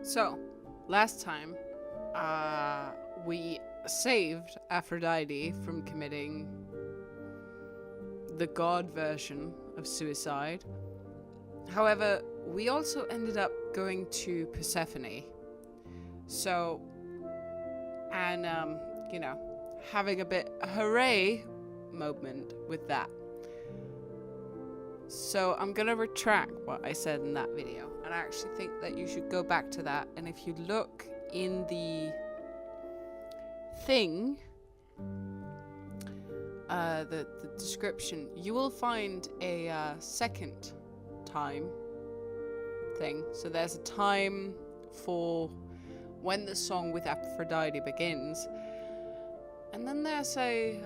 So, last time, we saved Aphrodite from committing the god version of suicide. However, we also ended up going to Persephone. So, and, having a bit hooray moment with that. So I'm gonna retract what I said in that video, and I actually think that you should go back to that, and if you look in the thing, the description, you will find a second time thing. So there's a time for when the song with Aphrodite begins, and then there's a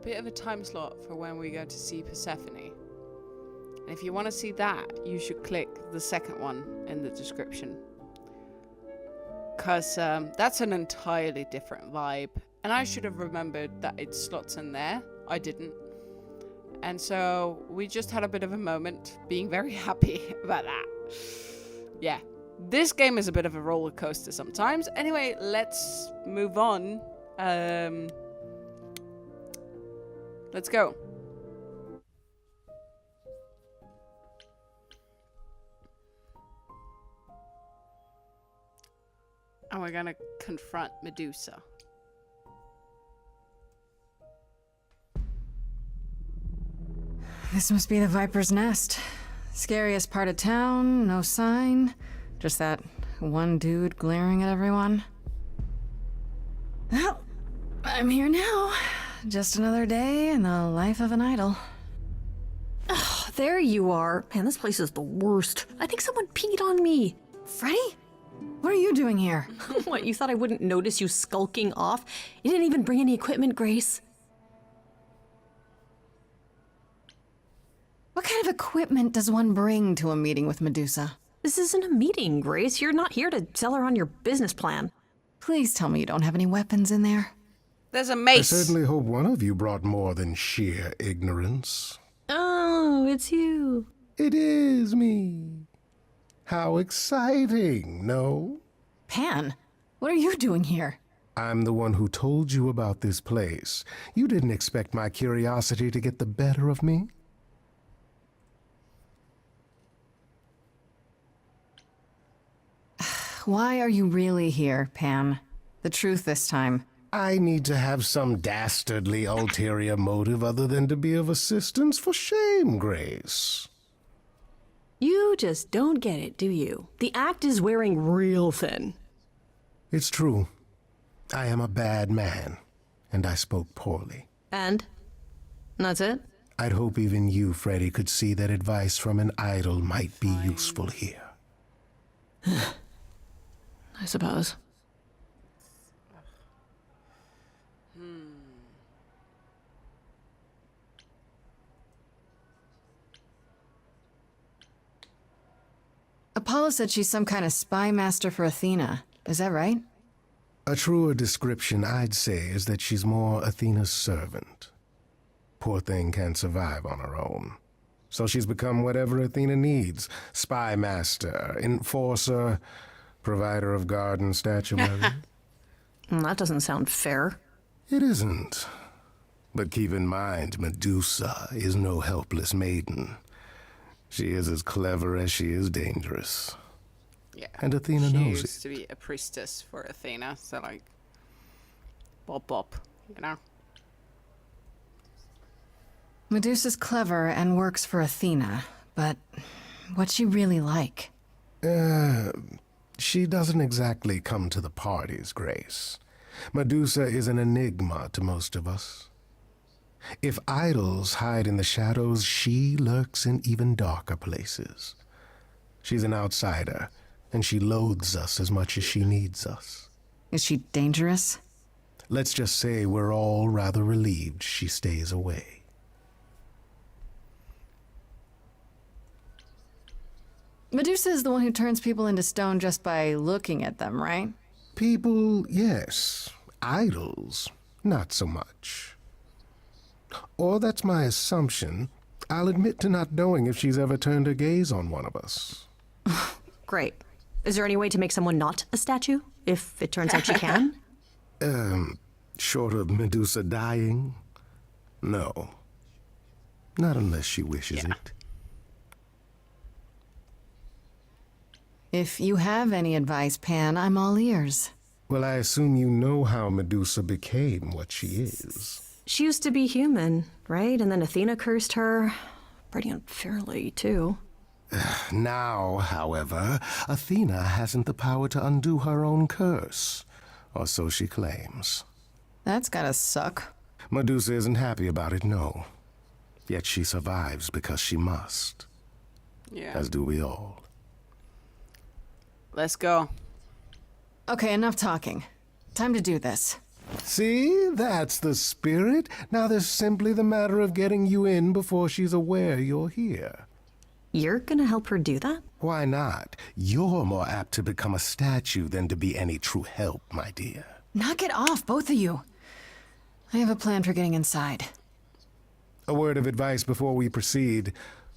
bit of a time slot for when we go to see Persephone. And if you want to see that, you should click the second one in the description, because that's an entirely different vibe, and I should have remembered that it slots in there. I didn't, and so we just had a bit of a moment being very happy about that. Yeah, this game is a bit of a roller coaster sometimes. Anyway, let's move on. Let's go. And we're gonna confront Medusa. This must be the Viper's Nest. Scariest part of town, no sign. Just that one dude glaring at everyone. Well, I'm here now. Just another day in the life of an idol. Oh, there you are. Man, this place is the worst. I think someone peed on me. Freddy? What are you doing here? What, you thought I wouldn't notice you skulking off? You didn't even bring any equipment, Grace. What kind of equipment does one bring to a meeting with Medusa? This isn't a meeting, Grace. You're not here to tell her on your business plan. Please tell me you don't have any weapons in there. There's a mace. I certainly hope one of you brought more than sheer ignorance. Oh, it's you. It is me. How exciting, no? Pan, what are you doing here? I'm the one who told you about this place. You didn't expect my curiosity to get the better of me? Why are you really here, Pan? The truth this time. I need to have some dastardly ulterior motive other than to be of assistance. For shame, Grace. You just don't get it, do you? The act is wearing real thin. It's true. I am a bad man, and I spoke poorly. And? That's it? I'd hope even you, Freddy, could see that advice from an idol might be useful here. I suppose. Apollo said she's some kind of spy master for Athena. Is that right? A truer description, I'd say, is that she's more Athena's servant. Poor thing can't survive on her own. So she's become whatever Athena needs. Spy master, enforcer, provider of garden statuary. That doesn't sound fair. It isn't. But keep in mind, Medusa is no helpless maiden. She is as clever as she is dangerous. Yeah. And Athena she knows used to be a priestess for Athena, so like, bop, you know? Medusa's clever and works for Athena, but what's she really like? She doesn't exactly come to the parties, Grace. Medusa is an enigma to most of us. If idols hide in the shadows, she lurks in even darker places. She's an outsider, and she loathes us as much as she needs us. Is she dangerous? Let's just say we're all rather relieved she stays away. Medusa is the one who turns people into stone just by looking at them, right? People, yes. Idols, not so much. Or that's my assumption. I'll admit to not knowing if she's ever turned her gaze on one of us. Great. Is there any way to make someone not a statue, if it turns out she can? Short of Medusa dying? No. Not unless she wishes it. If you have any advice, Pan, I'm all ears. Well, I assume you know how Medusa became what she is. She used to be human, right? And then Athena cursed her. Pretty unfairly, too. Now, however, Athena hasn't the power to undo her own curse. Or so she claims. That's gotta suck. Medusa isn't happy about it, no. Yet she survives because she must. Yeah. As do we all. Let's go. Okay, enough talking. Time to do this. See? That's the spirit. Now there's simply the matter of getting you in before she's aware you're here. You're gonna help her do that? Why not? You're more apt to become a statue than to be any true help, my dear. Knock it off, both of you. I have a plan for getting inside. A word of advice before we proceed.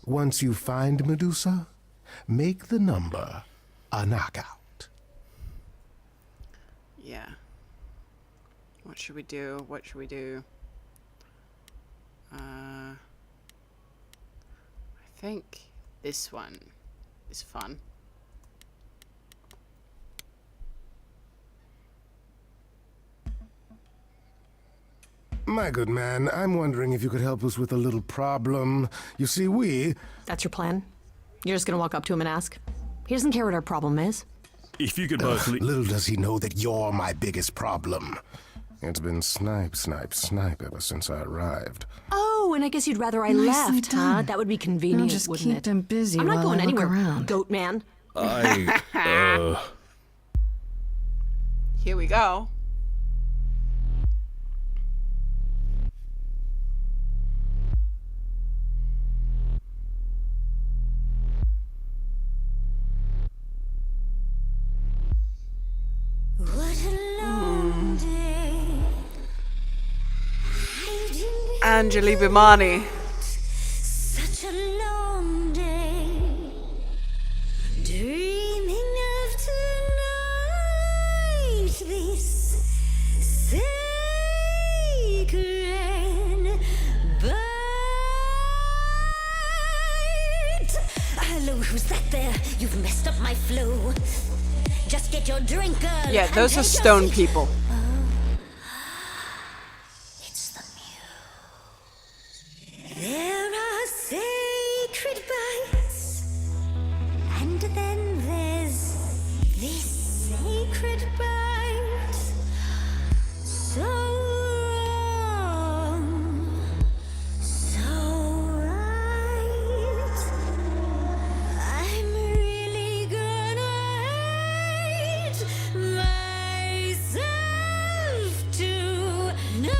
Once you find Medusa, make the number a knockout. Yeah. What should we do? What should we do? I think this one is fun. My good man, I'm wondering if you could help us with a little problem. You see, That's your plan? You're just gonna walk up to him and ask? He doesn't care what our problem is. If you could both little does he know that you're my biggest problem. It's been snipe, snipe, snipe ever since I arrived. Oh, and I guess you'd rather I Nicely left, huh? done. That would be Now convenient, just wouldn't keep it? them busy I'm not while going I look anywhere, around. Goatman. Here we go. Angeli Bimani. Such a long day, dreaming of tonight, this sacred bite. Hello, who's that there? You've messed up my flow. Just get your drink, girl. Yeah, and those are take your stone seat. people. It's the muse. There are sacred bites, and then there's this sacred bite. So wrong, so right. I'm really gonna hate myself tonight.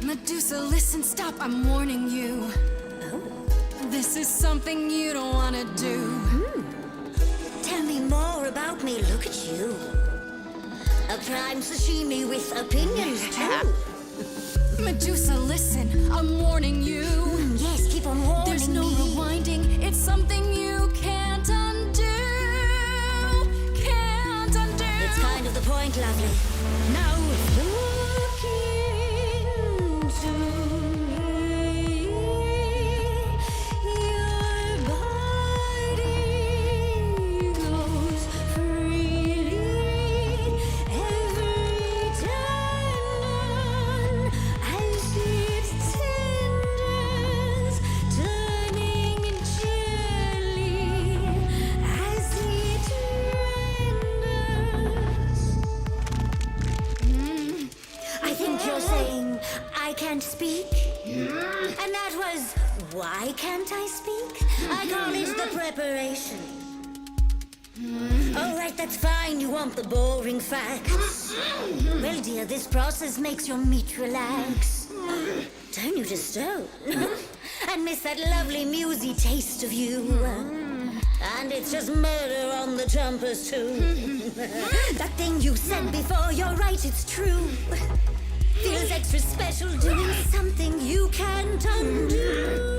Medusa, listen, stop, I'm warning you. This is something you don't want to do. Tell me more about me, look at you. A prime sashimi with opinions too. Medusa, listen, I'm warning you. Yes, keep on warning There's no me. rewinding, it's something you can't undo. Can't undo. It's kind of the point, lovely. Now look into me. Your body goes freely every time as it tenders, turning gently as it renders. I think you're saying I can't speak, and that was why can't I speak? I call it the preparation. All right, that's fine. You want the boring facts. Well, dear, this process makes your meat relax. Turn you to stone and miss that lovely musy taste of you. And it's just murder on the jumpers too. That thing you said before, you're right, it's true. Feels extra special doing something you can't undo.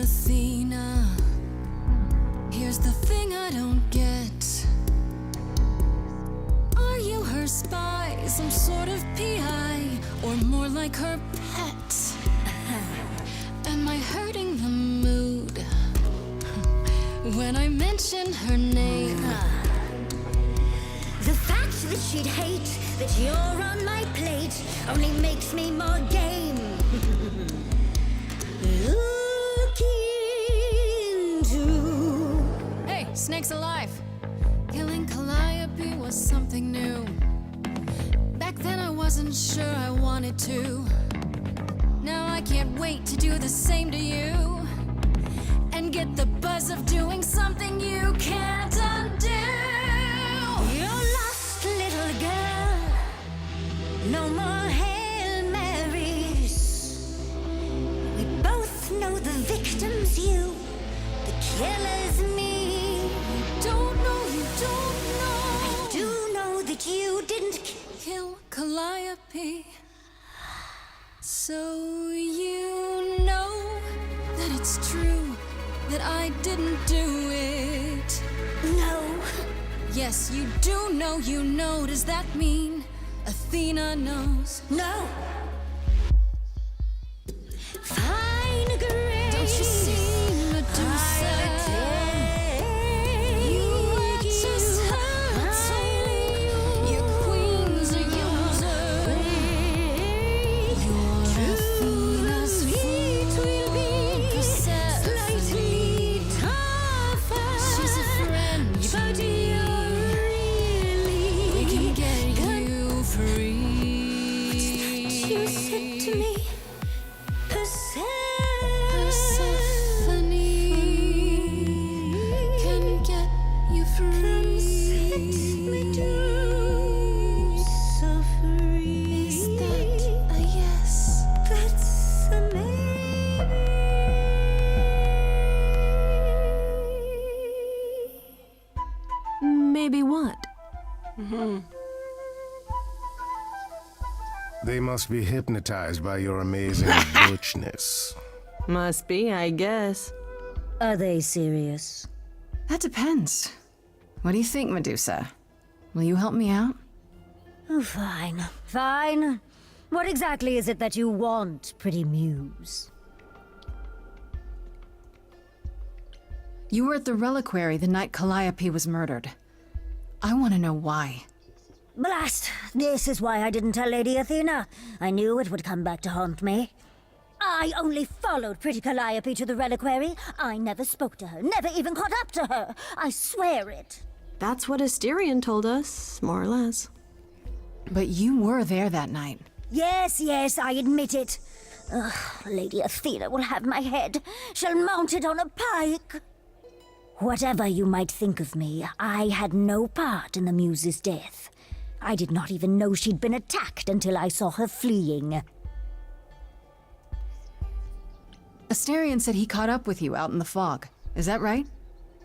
Athena. Here's the thing I don't get. Are you her spy, some sort of PI, or more like her pet? Am I hurting the mood when I mention her name? The fact that she'd hate that you're on my plate only makes me more game. Look into. Hey, snake's alive! Killing Calliope was something new. Back then I wasn't sure I wanted to. Now I can't wait to do the same to you. And get the buzz of doing something you can't undo. You're lost, little girl. No more Hail Marys. We both know the victim's you, the killer's me. Don't know, you don't know. I do know that you didn't Kill Calliope. So you know that it's true that I didn't do it. know. Yes, you do know, you know. Does that mean Athena knows? No. Fine grace. Don't you see, Medusa? You are just her tool. Your queen's a user. Your Athena's Sweet will be slightly tougher. She's a friend to But me. you're really We can get you free. you said to me. Persephone can get you free. So free. Is that a yes? That's a maybe. Maybe what? They must be hypnotized by your amazing butchness. Must be, I guess. Are they serious? That depends. What do you think, Medusa? Will you help me out? Oh, fine. Fine. What exactly is it that you want, pretty muse? You were at the reliquary the night Calliope was murdered. I want to know why. Blast! This is why I didn't tell Lady Athena. I knew it would come back to haunt me. I only followed pretty Calliope to the reliquary. I never spoke to her, never even caught up to her. I swear it. That's what Asterion told us, more or less. But you were there that night. Yes, I admit it. Ugh, Lady Athena will have my head. She'll mount it on a pike. Whatever you might think of me, I had no part in the Muse's death. I did not even know she'd been attacked until I saw her fleeing. Asterion said he caught up with you out in the fog. Is that right?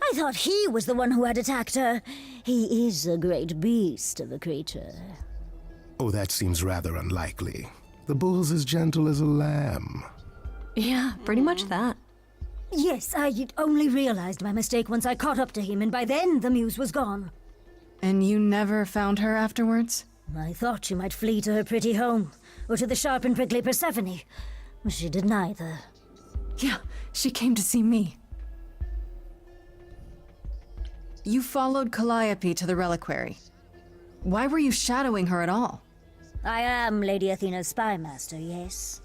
I thought he was the one who had attacked her. He is a great beast of a creature. Oh, that seems rather unlikely. The bull's as gentle as a lamb. Yeah, pretty much that. Yes, I had only realized my mistake once I caught up to him, and by then the Muse was gone. And you never found her afterwards? I thought she might flee to her pretty home, or to the sharp and prickly Persephone. She did neither. Yeah, she came to see me. You followed Calliope to the reliquary. Why were you shadowing her at all? I am Lady Athena's spy master, yes.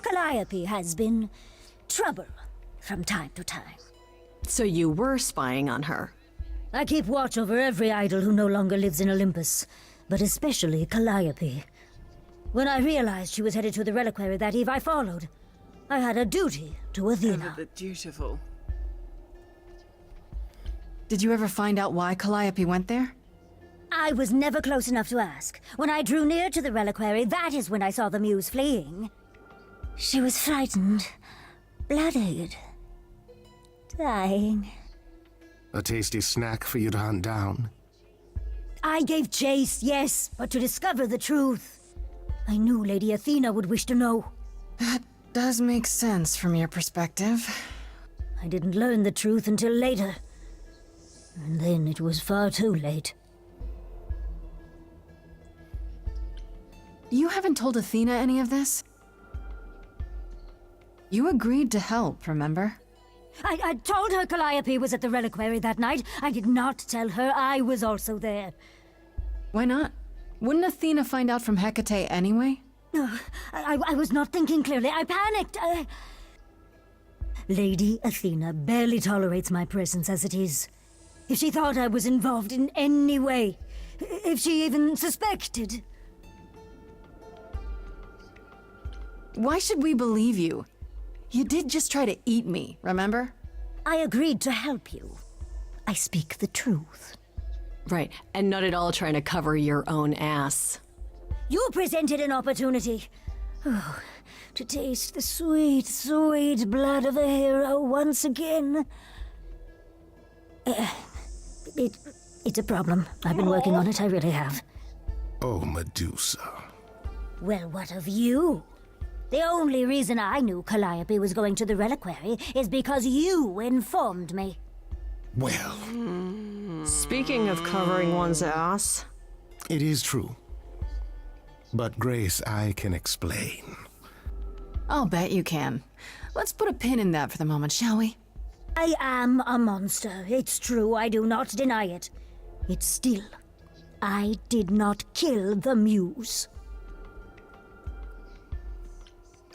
Calliope has been trouble from time to time. So you were spying on her. I keep watch over every idol who no longer lives in Olympus, but especially Calliope. When I realized she was headed to the reliquary that eve, I followed. I had a duty to Athena. The dutiful. Did you ever find out why Calliope went there? I was never close enough to ask. When I drew near to the reliquary, that is when I saw the Muse fleeing. She was frightened, bloodied, dying. A tasty snack for you to hunt down. I gave chase, yes, but to discover the truth. I knew Lady Athena would wish to know. That does make sense from your perspective. I didn't learn the truth until later. And then it was far too late. You haven't told Athena any of this? You agreed to help, remember? I told her Calliope was at the reliquary that night. I did not tell her I was also there. Why not? Wouldn't Athena find out from Hecate anyway? No, I was not thinking clearly. I panicked. Lady Athena barely tolerates my presence as it is. If she thought I was involved in any way, if she even suspected... Why should we believe you? You did just try to eat me, remember? I agreed to help you. I speak the truth. Right, and not at all trying to cover your own ass. You presented an opportunity. Oh, to taste the sweet, sweet blood of a hero once again. It's a problem. I've been working on it, I really have. Oh, Medusa. Well, what of you? The only reason I knew Calliope was going to the reliquary is because you informed me. Well, Speaking of covering one's ass... it is true. But Grace, I can explain. I'll bet you can. Let's put a pin in that for the moment, shall we? I am a monster. It's true, I do not deny it. It's still, I did not kill the muse.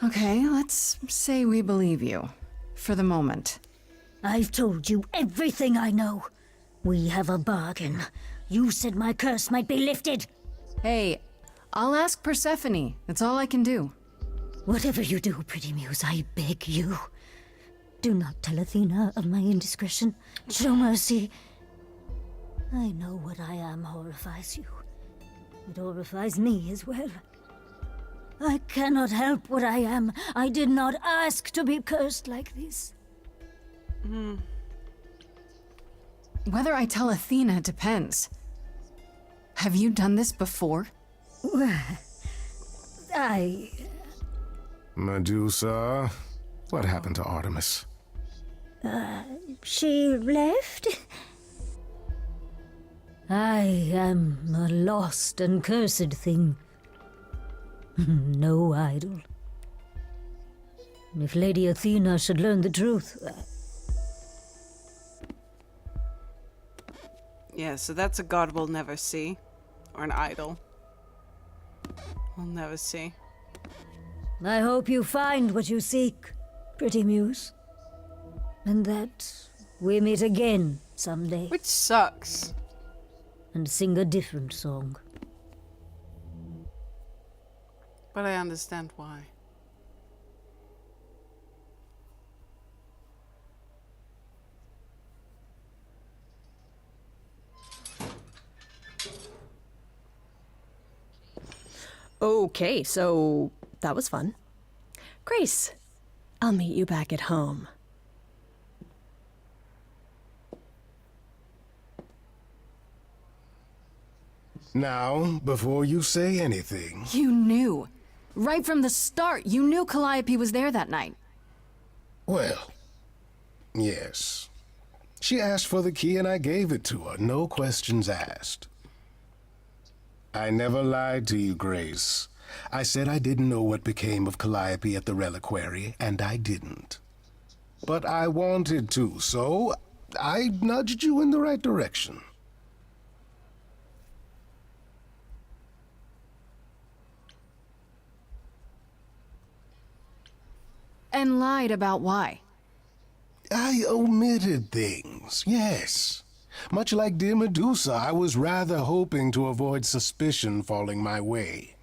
Okay, let's say we believe you. For the moment. I've told you everything I know. We have a bargain. You said my curse might be lifted. Hey, I'll ask Persephone. That's all I can do. Whatever you do, pretty muse, I beg you. Do not tell Athena of my indiscretion. Show mercy. I know what I am horrifies you. It horrifies me as well. I cannot help what I am. I did not ask to be cursed like this. Whether I tell Athena depends. Have you done this before? I... Medusa, what happened to Artemis? She left? I am a lost and cursed thing. No idol. If Lady Athena should learn the truth... Yeah, so that's a god we'll never see. Or an idol. We'll never see. I hope you find what you seek, pretty muse. And that we meet again someday Which sucks. and sing a different song. But I understand why. Okay, so that was fun. Grace, I'll meet you back at home. Now, before you say anything... You knew. Right from the start, you knew Calliope was there that night. Well, yes. She asked for the key and I gave it to her, no questions asked. I never lied to you, Grace. I said I didn't know what became of Calliope at the reliquary, and I didn't. But I wanted to, so I nudged you in the right direction. And lied about why. I omitted things, yes. Much like dear Medusa, I was rather hoping to avoid suspicion falling my way.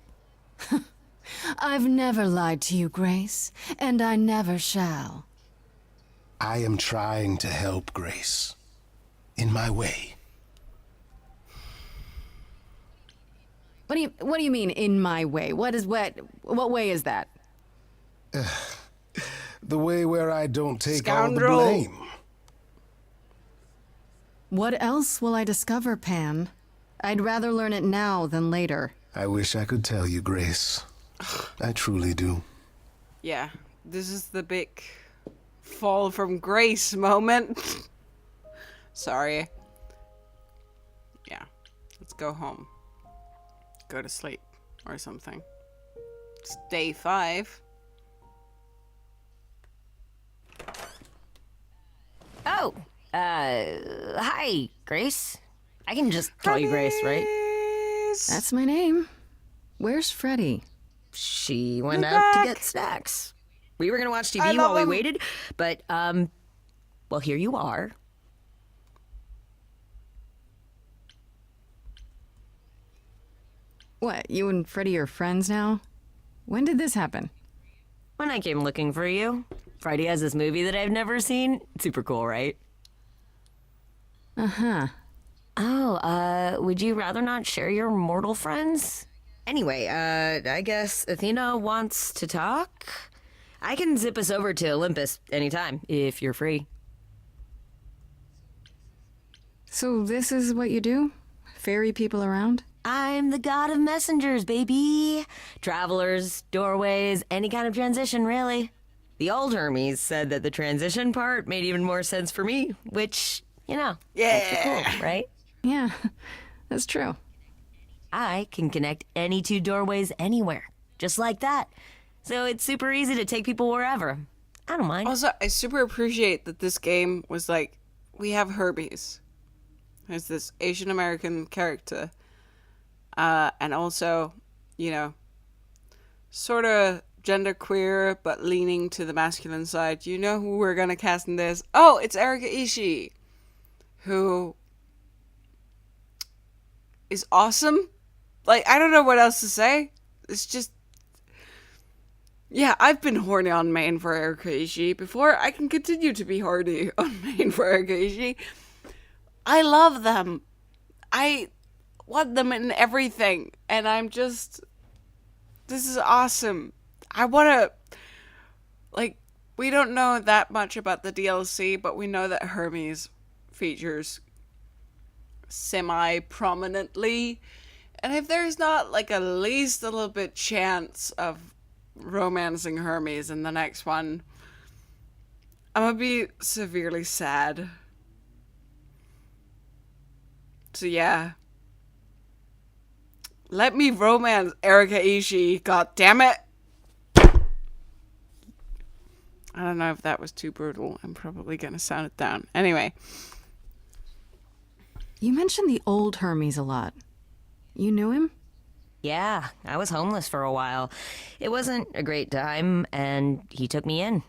I've never lied to you, Grace, and I never shall. I am trying to help, Grace. In my way. What do you mean, in my way? What way is that? The way where I don't take Scoundrel. all the blame. What else will I discover, Pan? I'd rather learn it now than later. I wish I could tell you, Grace. I truly do. Yeah, this is the big fall from grace moment. Sorry. Yeah. Let's go home. Go to sleep or something. It's day 5. Oh, hi, Grace. I can just call you Grace, right? That's my name. Where's Freddy? She went out to get snacks. We were gonna watch TV while we waited, but, well, here you are. What, you and Freddy are friends now? When did this happen? When I came looking for you. Freddy has this movie that I've never seen. Super cool, right? Uh-huh. Oh, would you rather not share your mortal friends? Anyway, I guess Athena wants to talk? I can zip us over to Olympus anytime, if you're free. So this is what you do? Ferry people around? I'm the god of messengers, baby. Travelers, doorways, any kind of transition, really. The old Hermes said that the transition part made even more sense for me, which, you know, yeah, cool, right? Yeah, that's true. I can connect any 2 doorways anywhere, just like that. So it's super easy to take people wherever. I don't mind. Also, I super appreciate that this game was like, we have Hermes. There's this Asian American character. And also, you know, sort of genderqueer, but leaning to the masculine side. You know who we're going to cast in this? Oh, it's Erika Ishii, who is awesome. Like, I don't know what else to say. It's just, yeah, I've been horny on main for Erika Ishii before. I can continue to be horny on main for Erika Ishii. I love them. I want them in everything. And I'm just, this is awesome. I want to, like, we don't know that much about the DLC, but we know that Hermes features semi-prominently. And if there's not, like, at least a little bit chance of romancing Hermes in the next one, I'm gonna be severely sad. So yeah. Let me romance Erika Ishii, god damn it! I don't know if that was too brutal. I'm probably gonna sound it down. Anyway. You mentioned the old Hermes a lot. You knew him? Yeah, I was homeless for a while. It wasn't a great time, and he took me in.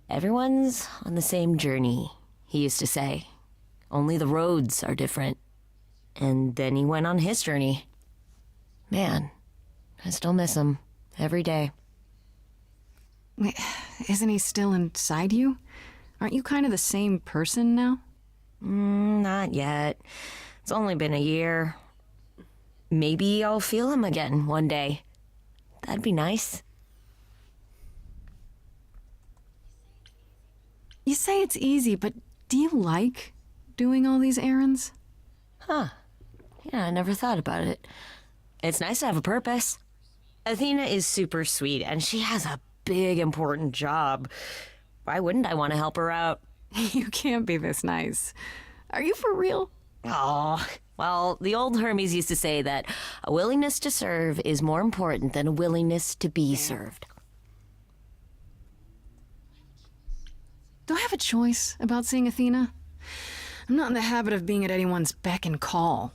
Everyone's on the same journey, he used to say. Only the roads are different. And then he went on his journey. Man, I still miss him every day. Wait, isn't he still inside you? Aren't you kind of the same person now? Not yet. It's only been a year. Maybe I'll feel him again one day. That'd be nice. You say it's easy, but do you like doing all these errands? Huh. Yeah, I never thought about it. It's nice to have a purpose. Athena is super sweet, and she has a big, important job. Why wouldn't I want to help her out? You can't be this nice. Are you for real? Oh, well, the old Hermes used to say that a willingness to serve is more important than a willingness to be served. Do I have a choice about seeing Athena? I'm not in the habit of being at anyone's beck and call.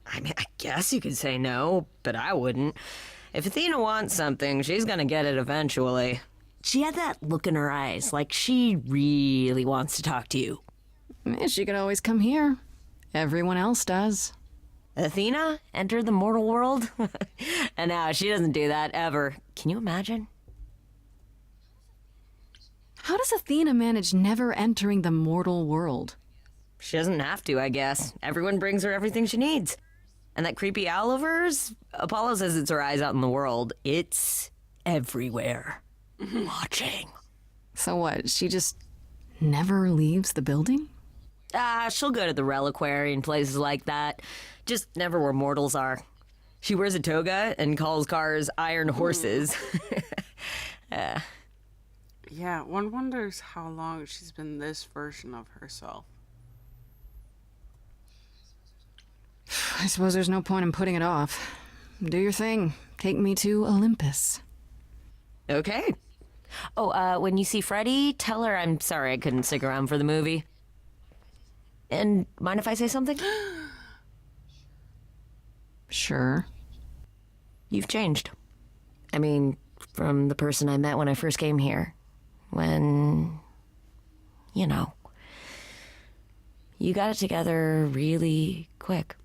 I mean, I guess you could say no, but I wouldn't. If Athena wants something, she's gonna get it eventually. She had that look in her eyes, like she really wants to talk to you. She could always come here. Everyone else does. Athena entered the mortal world? And now she doesn't do that ever. Can you imagine? How does Athena manage never entering the mortal world? She doesn't have to, I guess. Everyone brings her everything she needs. And that creepy owl of hers? Apollo says it's her eyes out in the world. It's everywhere. Watching. So what, she just never leaves the building? She'll go to the reliquary and places like that. Just never where mortals are. She wears a toga and calls cars iron horses. Yeah, one wonders how long she's been this version of herself. I suppose there's no point in putting it off. Do your thing. Take me to Olympus. Okay. Oh, when you see Freddie, tell her I'm sorry I couldn't stick around for the movie. And mind if I say something? Sure. You've changed. I mean, from the person I met when I first came here. When, you know, you got it together really quick.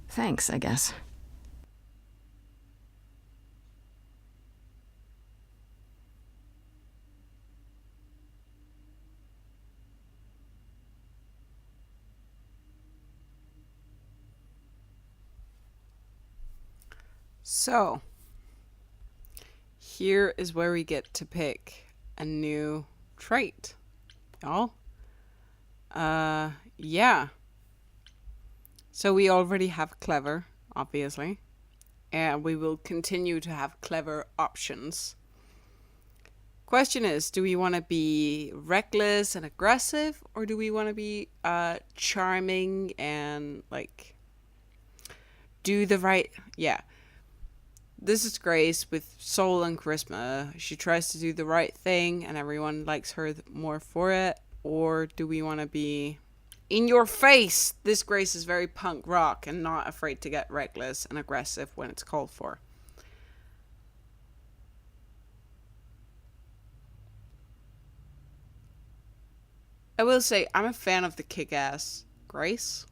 Thanks, I guess. So, here is where we get to pick a new trait, y'all. Yeah. So we already have clever, obviously. And we will continue to have clever options. Question is, do we want to be reckless and aggressive, or do we want to be charming and like do the right... Yeah. This is Grace with soul and charisma. She tries to do the right thing and everyone likes her more for it. Or do we want to be in your face? This Grace is very punk rock and not afraid to get reckless and aggressive when it's called for. I will say, I'm a fan of the kick-ass Grace.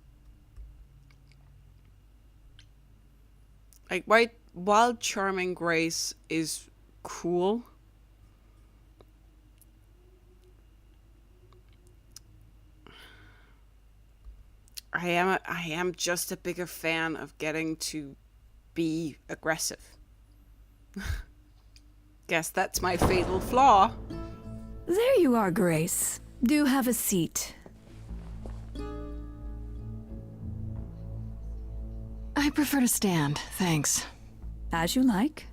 Like, while charming Grace is cool, I am just a bigger fan of getting to be aggressive. Guess that's my fatal flaw. There you are, Grace. Do have a seat. I prefer to stand, thanks. As you like.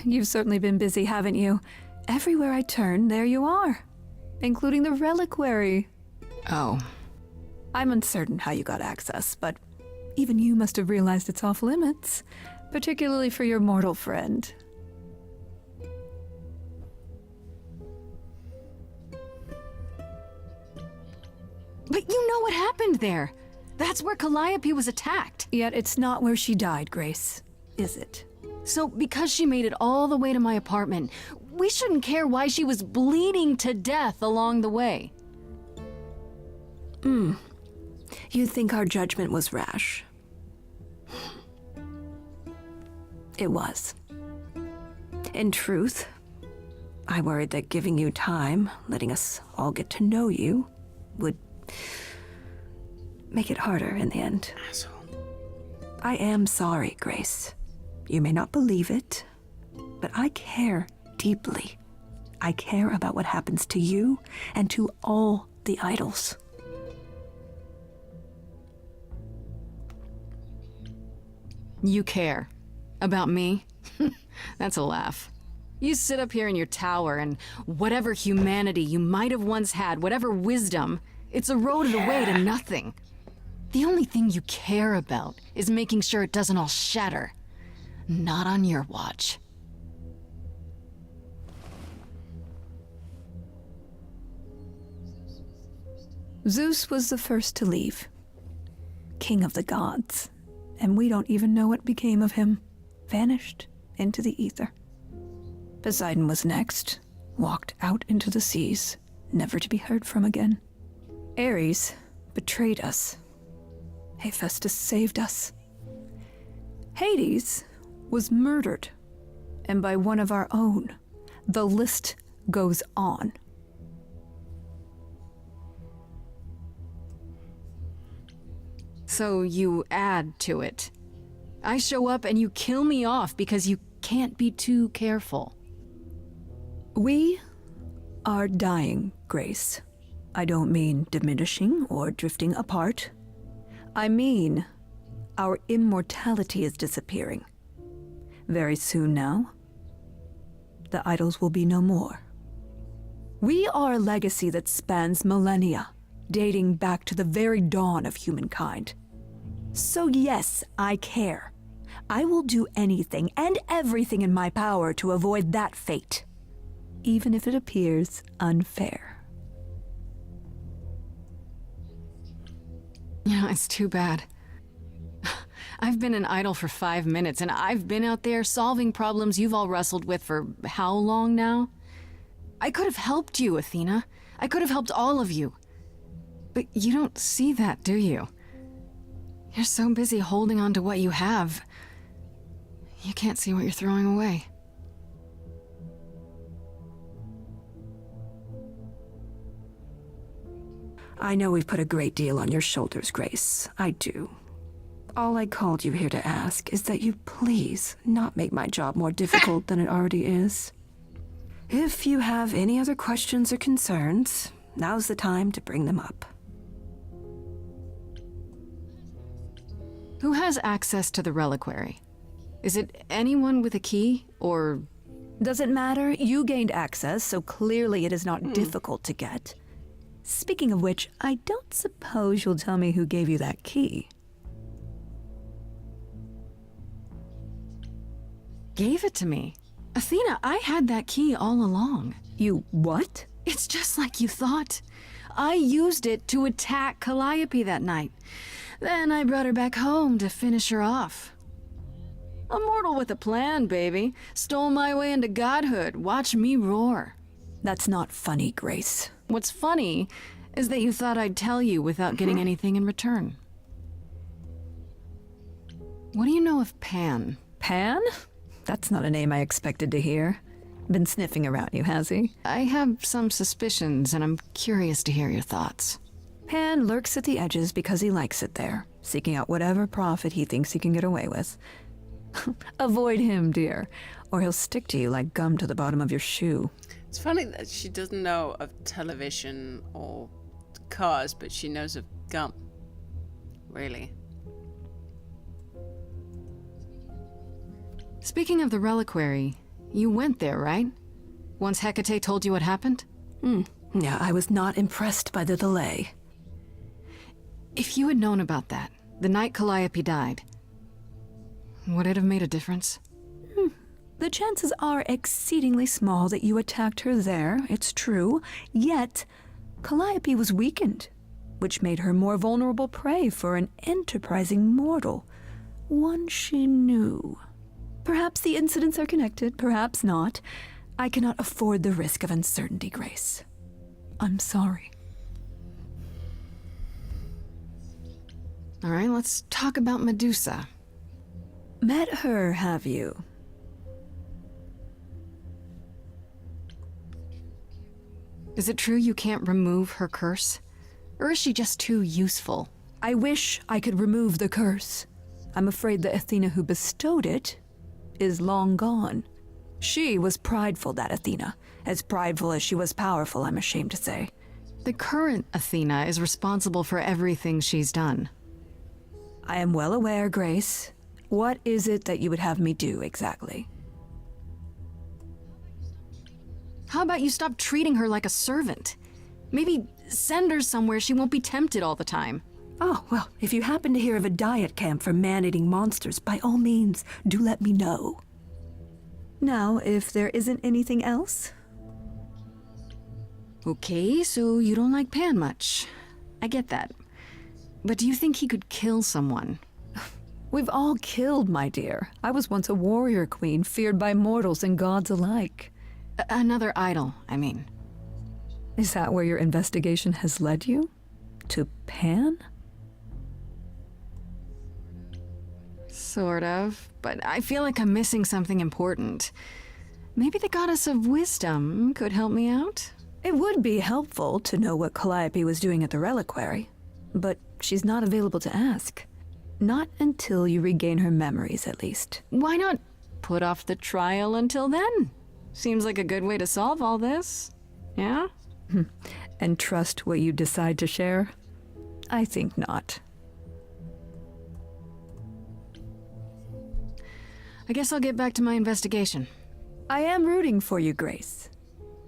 You've certainly been busy, haven't you? Everywhere I turn, there you are. Including the reliquary. Oh. I'm uncertain how you got access, but even you must have realized it's off limits. Particularly for your mortal friend. But you know what happened there. That's where Calliope was attacked. Yet it's not where she died, Grace, is it? So because she made it all the way to my apartment, we shouldn't care why she was bleeding to death along the way. You think our judgment was rash? It was. In truth, I worried that giving you time, letting us all get to know you, would make it harder in the end. Asshole. I am sorry, Grace. You may not believe it, but I care deeply. I care about what happens to you and to all the idols. You care. About me? That's a laugh. You sit up here in your tower and whatever humanity you might have once had, whatever wisdom, it's eroded away to nothing. The only thing you care about is making sure it doesn't all shatter. Not on your watch. Zeus was the first to leave. King of the gods. And we don't even know what became of him. Vanished into the ether. Poseidon was next. Walked out into the seas, never to be heard from again. Ares betrayed us. Hephaestus saved us. Hades was murdered, and by one of our own. The list goes on. So you add to it. I show up and you kill me off because you can't be too careful. We are dying, Grace. I don't mean diminishing or drifting apart. I mean, our immortality is disappearing. Very soon now. the idols will be no more. We are a legacy that spans millennia, dating back to the very dawn of humankind. So yes, I care. I will do anything and everything in my power to avoid that fate, even if it appears unfair. You know, it's too bad. I've been an idol for 5 minutes, and I've been out there solving problems you've all wrestled with for how long now? I could have helped you, Athena. I could have helped all of you. But you don't see that, do you? You're so busy holding on to what you have. You can't see what you're throwing away. I know we've put a great deal on your shoulders, Grace. I do. All I called you here to ask is that you please not make my job more difficult than it already is. If you have any other questions or concerns, now's the time to bring them up. Who has access to the reliquary? Is it anyone with a key, or... Doesn't matter. You gained access, so clearly it is not difficult to get. Speaking of which, I don't suppose you'll tell me who gave you that key. Gave it to me. Athena, I had that key all along. You what? It's just like you thought. I used it to attack Calliope that night. Then I brought her back home to finish her off. A mortal with a plan, baby. Stole my way into godhood. Watch me roar. That's not funny, Grace. What's funny is that you thought I'd tell you without getting anything in return. What do you know of Pan? Pan? That's not a name I expected to hear. Been sniffing around you, has he? I have some suspicions, and I'm curious to hear your thoughts. Pan lurks at the edges because he likes it there, seeking out whatever profit he thinks he can get away with. Avoid him, dear, or he'll stick to you like gum to the bottom of your shoe. It's funny that she doesn't know of television or cars, but she knows of gum. Really. Speaking of the reliquary, you went there, right? Once Hecate told you what happened? Yeah, I was not impressed by the delay. If you had known about that, the night Calliope died, would it have made a difference? The chances are exceedingly small that you attacked her there, it's true. Yet, Calliope was weakened, which made her more vulnerable prey for an enterprising mortal. One she knew. Perhaps the incidents are connected, perhaps not. I cannot afford the risk of uncertainty, Grace. I'm sorry. All right, let's talk about Medusa. Met her, have you? Is it true you can't remove her curse? Or is she just too useful? I wish I could remove the curse. I'm afraid the Athena who bestowed it is long gone. She was prideful, that Athena. As prideful as she was powerful, I'm ashamed to say. The current Athena is responsible for everything she's done. I am well aware, Grace. What is it that you would have me do, exactly? How about you stop treating her like a servant? Maybe send her somewhere she won't be tempted all the time. Oh, well, if you happen to hear of a diet camp for man-eating monsters, by all means, do let me know. Now, if there isn't anything else? Okay, so you don't like Pan much. I get that. But do you think he could kill someone? We've all killed, my dear. I was once a warrior queen, feared by mortals and gods alike. Another idol, I mean. Is that where your investigation has led you? To Pan? Sort of, but I feel like I'm missing something important. Maybe the goddess of wisdom could help me out? It would be helpful to know what Calliope was doing at the reliquary, but she's not available to ask. Not until you regain her memories, at least. Why not put off the trial until then? Seems like a good way to solve all this. Yeah? And trust what you decide to share? I think not. I guess I'll get back to my investigation. I am rooting for you, Grace.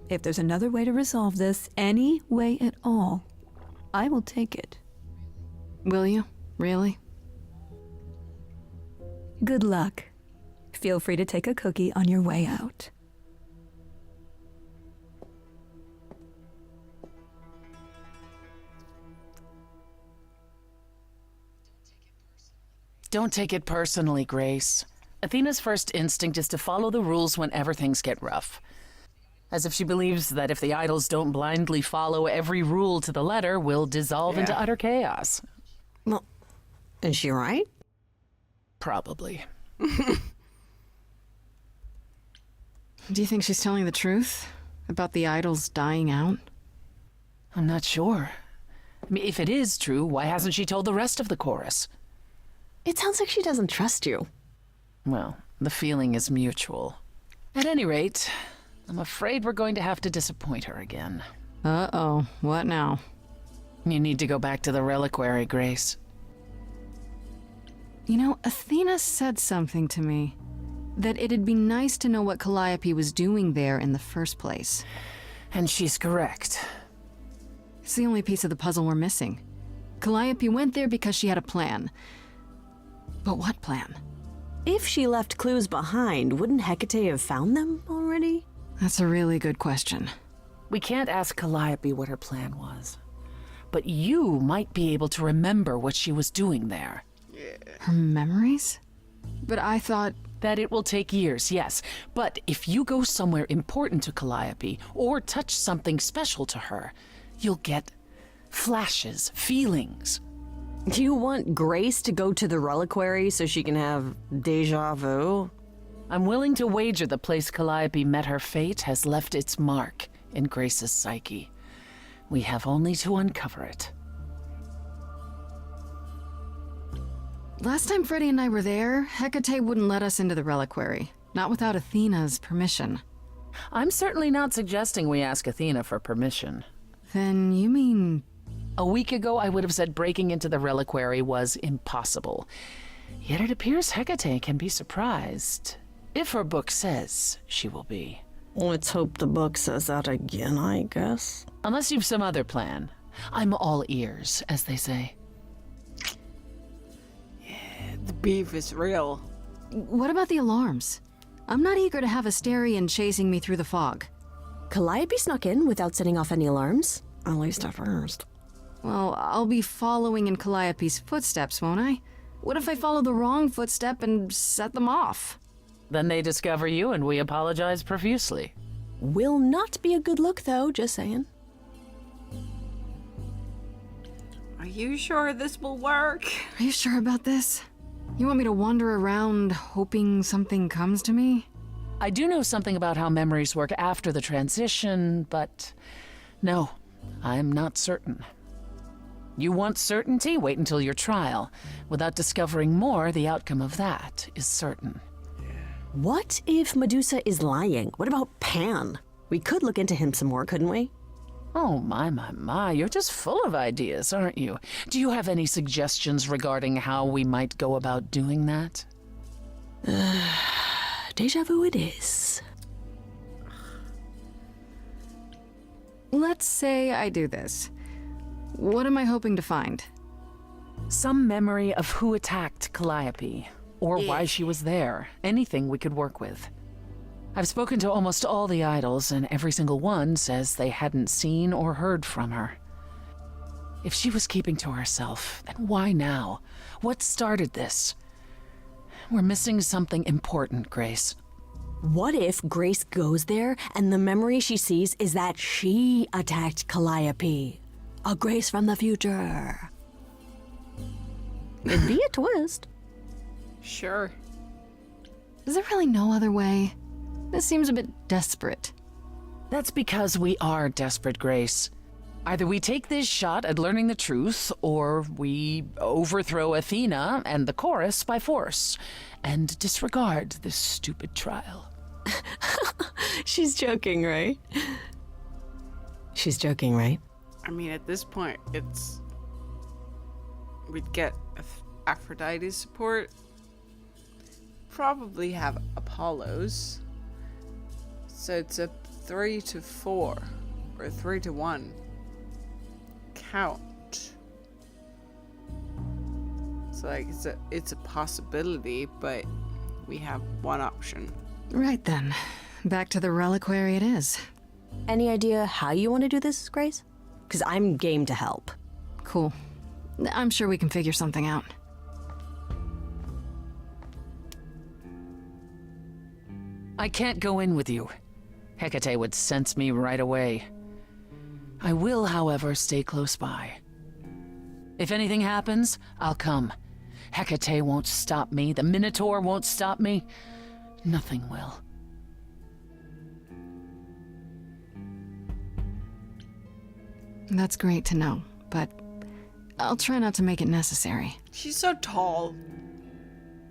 If there's another way to resolve this, any way at all, I will take it. Will you? Really? Good luck. Feel free to take a cookie on your way out. Don't take it personally, Grace. Athena's first instinct is to follow the rules whenever things get rough. As if she believes that if the idols don't blindly follow every rule to the letter, we'll dissolve into utter chaos. Well, is she right? Probably. Do you think she's telling the truth about the idols dying out? I'm not sure. I mean, if it is true, why hasn't she told the rest of the chorus? It sounds like she doesn't trust you. Well, the feeling is mutual. At any rate, I'm afraid we're going to have to disappoint her again. Uh-oh. What now? You need to go back to the reliquary, Grace. You know, Athena said something to me. That it'd be nice to know what Calliope was doing there in the first place. And she's correct. It's the only piece of the puzzle we're missing. Calliope went there because she had a plan. But what plan? If she left clues behind, wouldn't Hecate have found them already? That's a really good question. We can't ask Calliope what her plan was. But you might be able to remember what she was doing there. Her memories? But I thought... That it will take years, yes. But if you go somewhere important to Calliope, or touch something special to her, you'll get flashes, feelings. Do you want Grace to go to the reliquary so she can have déjà vu? I'm willing to wager the place Calliope met her fate has left its mark in Grace's psyche. We have only to uncover it. Last time Freddie and I were there, Hecate wouldn't let us into the reliquary. Not without Athena's permission. I'm certainly not suggesting we ask Athena for permission. Then you mean... A week ago, I would have said breaking into the reliquary was impossible. Yet it appears Hecate can be surprised. If her book says she will be. Let's hope the book says that again, I guess. Unless you've some other plan. I'm all ears, as they say. The beef is real. What about the alarms? I'm not eager to have Asterion chasing me through the fog. Calliope snuck in without setting off any alarms? At least at first. Well, I'll be following in Calliope's footsteps, won't I? What if I follow the wrong footstep and set them off? Then they discover you and we apologize profusely. Will not be a good look, though, just saying. Are you sure this will work? Are you sure about this? You want me to wander around hoping something comes to me? I do know something about how memories work after the transition, but no, I'm not certain. You want certainty? Wait until your trial. Without discovering more, the outcome of that is certain. What if Medusa is lying? What about Pan? We could look into him some more, couldn't we? Oh, my, you're just full of ideas, aren't you? Do you have any suggestions regarding how we might go about doing that? Déjà vu it is. Let's say I do this. What am I hoping to find? Some memory of who attacked Calliope, or why she was there. Anything we could work with. I've spoken to almost all the idols, and every single one says they hadn't seen or heard from her. If she was keeping to herself, then why now? What started this? We're missing something important, Grace. What if Grace goes there and the memory she sees is that she attacked Calliope? A Grace from the future. It'd be a twist. Sure. Is there really no other way? This seems a bit desperate. That's because we are desperate, Grace. Either we take this shot at learning the truth, or we overthrow Athena and the chorus by force, and disregard this stupid trial. She's joking, right? She's joking, right? I mean, at this point, it's... We'd get Aphrodite's support. Probably have Apollo's. So it's a 3 to 4 or 3 to 1 count. So like it's a possibility, but we have one option. Right then. Back to the reliquary it is. Any idea how you want to do this, Grace? Because I'm game to help. Cool. I'm sure we can figure something out. I can't go in with you. Hecate would sense me right away. I will, however, stay close by. If anything happens, I'll come. Hecate won't stop me. The Minotaur won't stop me. Nothing will. That's great to know, but I'll try not to make it necessary. She's so tall.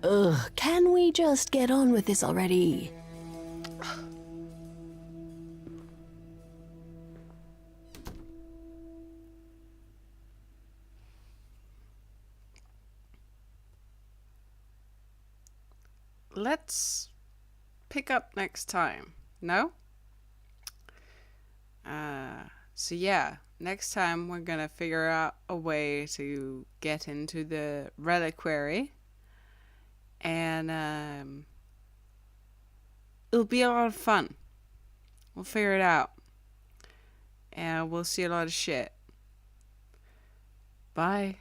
Ugh, can we just get on with this already? Let's pick up next time. No? So yeah, next time we're gonna figure out a way to get into the reliquary. And it'll be a lot of fun. We'll figure it out. And we'll see a lot of shit. Bye.